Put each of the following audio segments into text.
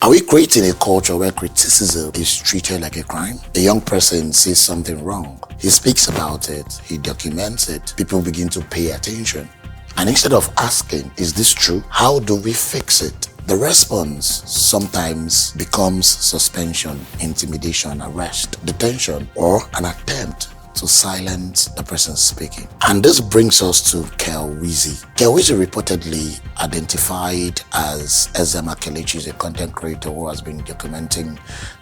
Are we creating a culture where criticism is treated like a crime? A young person sees something wrong. He speaks about it, he documents it, people begin to pay attention. And instead of asking, is this true? How do we fix it? The response sometimes becomes suspension, intimidation, arrest, detention, or an attempt to silence the person speaking. And this brings us to Kelwizzy. Kelwizzy reportedly identified as Ezema Kelechi is a content creator who has been documenting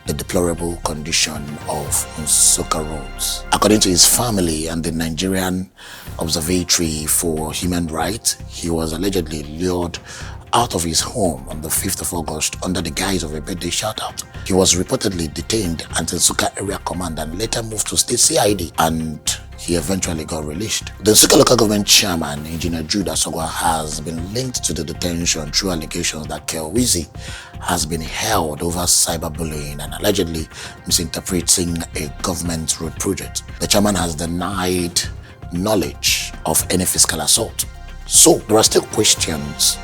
the deplorable condition of Nsukka roads. According to his family and the Nigerian Observatory for Human Rights, he was allegedly lured out of his home on the 5th of August under the guise of a birthday shout-out. He was reportedly detained at Nsukka Area Command and later moved to State CID, and he eventually got released. The Nsukka Local Government Chairman Engr Jude Asogwa has been linked to the detention through allegations that Kelwizzy has been held over cyberbullying and allegedly misinterpreting a government road project. The chairman has denied knowledge of any physical assault. So there are still questions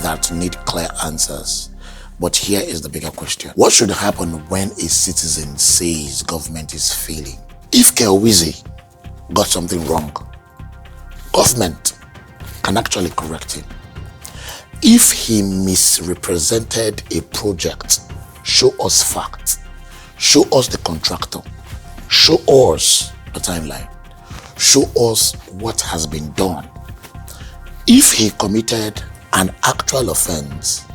that need clear answers. But here is the bigger question. What should happen when a citizen says government is failing? If Kelwizzy got something wrong, government can actually correct him. If he misrepresented a project, show us facts, show us the contractor, show us the timeline, show us what has been done. If he committed an actual offense,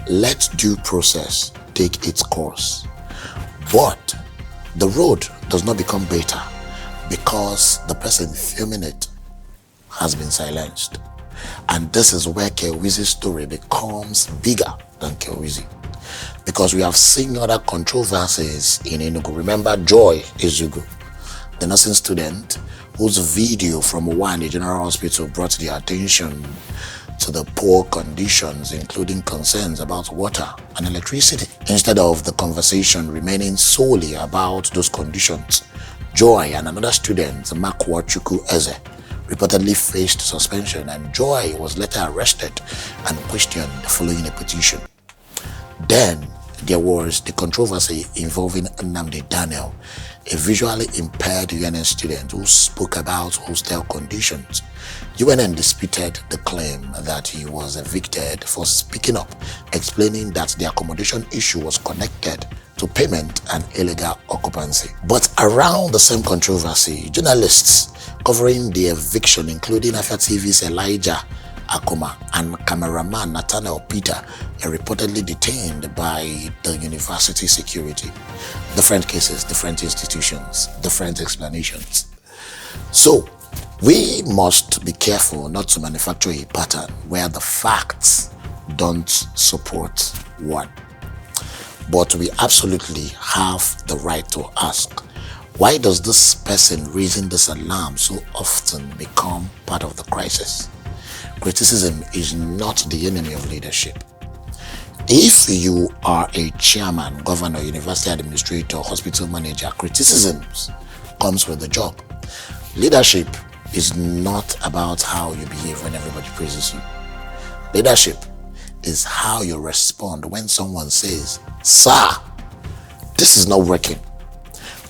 let due process take its course. But the road does not become better because the person filming it has been silenced. And this is where Kelwizzy's story becomes bigger than Kelwizzy, because we have seen other controversies in Enugu. Remember Joy Ezeugwu, the nursing student whose video from one general hospital brought the attention to the poor conditions, including concerns about water and electricity. Instead of the conversation remaining solely about those conditions, Joy and another student, Chuku Eze, reportedly faced suspension, and Joy was later arrested and questioned following a petition. Then there was the controversy involving Nnamdi Daniel, a visually impaired UNN student who spoke about hostel conditions. UNN disputed the claim that he was evicted for speaking up, explaining that the accommodation issue was connected to payment and illegal occupancy. But around the same controversy, journalists covering the eviction, including Afia TV's Elijah Akuma and cameraman Nathaniel Peter, are reportedly detained by the university security. Different cases, different institutions, different explanations. So we must be careful not to manufacture a pattern where the facts don't support one. But we absolutely have the right to ask, why does this person raising this alarm so often become part of the crisis? Criticism is not the enemy of leadership. If you are a chairman, governor, university administrator, hospital manager, criticisms comes with the job. Leadership is not about how you behave when everybody praises you. Leadership is how you respond when someone says, "Sir, this is not working."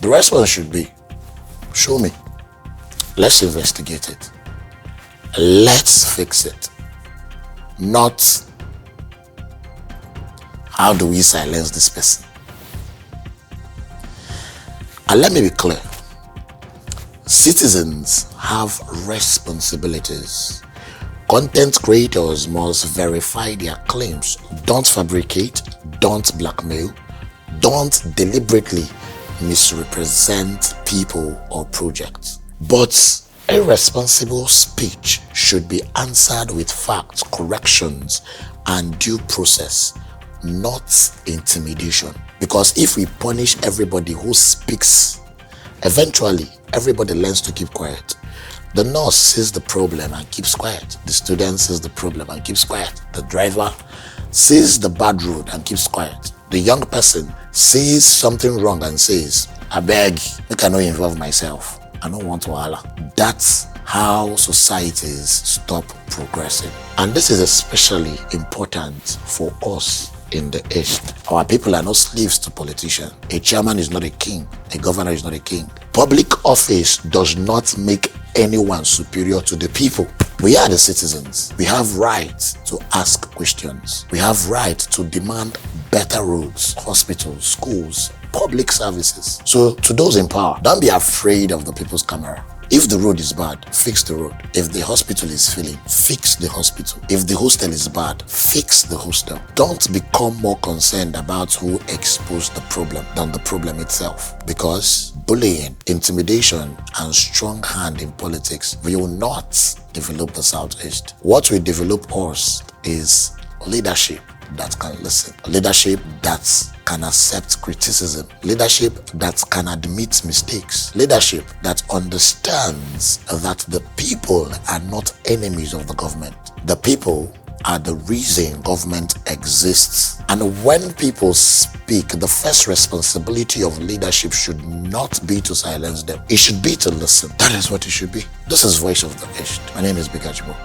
The response should be, "Show me. Let's investigate it. Let's fix it." Not, "How do we silence this person?" And let me be clear. Citizens have responsibilities. Content creators must verify their claims. Don't fabricate, don't blackmail, don't deliberately misrepresent people or projects. But irresponsible speech should be answered with facts, corrections, and due process, not intimidation. Because if we punish everybody who speaks, eventually everybody learns to keep quiet. The nurse sees the problem and keeps quiet. The student sees the problem and keeps quiet. The driver sees the bad road and keeps quiet. The young person sees something wrong and says, "I beg, I cannot involve myself. I don't want to holler." That's how societies stop progressing. And this is especially important for us in the East. Our people are not slaves to politicians. A chairman is not a king. A governor is not a king. Public office does not make anyone superior to the people. We are the citizens. We have right to ask questions. We have right to demand better roads, hospitals, schools, public services. So to those in power, don't be afraid of the people's camera. If the road is bad, fix the road. If the hospital is failing, fix the hospital. If the hostel is bad, fix the hostel. Don't become more concerned about who exposed the problem than the problem itself. Because bullying, intimidation, and strong hand in politics will not develop the Southeast. What will develop us is leadership that can listen, leadership that can accept criticism, leadership that can admit mistakes, leadership that understands that the people are not enemies of the government. The people are the reason government exists. And when people speak, the first responsibility of leadership should not be to silence them. It should be to listen. That is what it should be. This is Voice of the East. My name is Bikajibo.